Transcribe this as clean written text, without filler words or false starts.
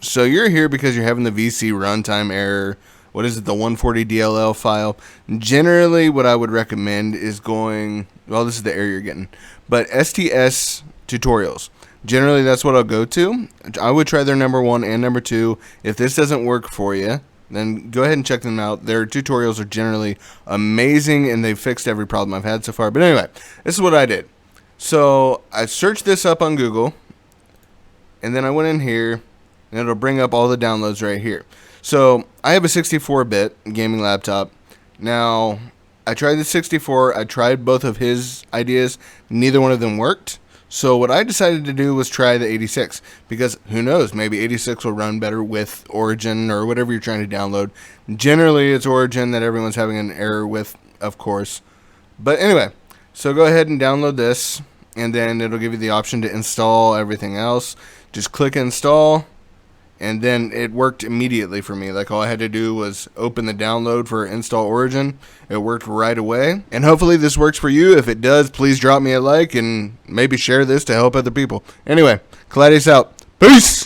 So you're here because you're having the VC runtime error. What is it, the 140 DLL file? Generally, what I would recommend is going, well, this is the error you're getting, but STS tutorials. Generally, that's what I'll go to. I would try their number 1 and number 2. If this doesn't work for you, then go ahead and check them out. Their tutorials are generally amazing, and they've fixed every problem I've had so far. But anyway, this is what I did. So I searched this up on Google, and then I went in here, and it'll bring up all the downloads right here. So I have a 64-bit gaming laptop. Now, I tried the 64. I tried both of his ideas. Neither one of them worked. So what I decided to do was try the 86, because who knows, maybe 86 will run better with Origin or whatever you're trying to download. Generally, it's Origin that everyone's having an error with, of course. But anyway, so go ahead and download this, and then it'll give you the option to install everything else. Just click install, and then it worked immediately for me. Like, all I had to do was open the download for install Origin. It worked right away. And hopefully this works for you. If it does, please drop me a like and maybe share this to help other people. Anyway, Colladius out. Peace!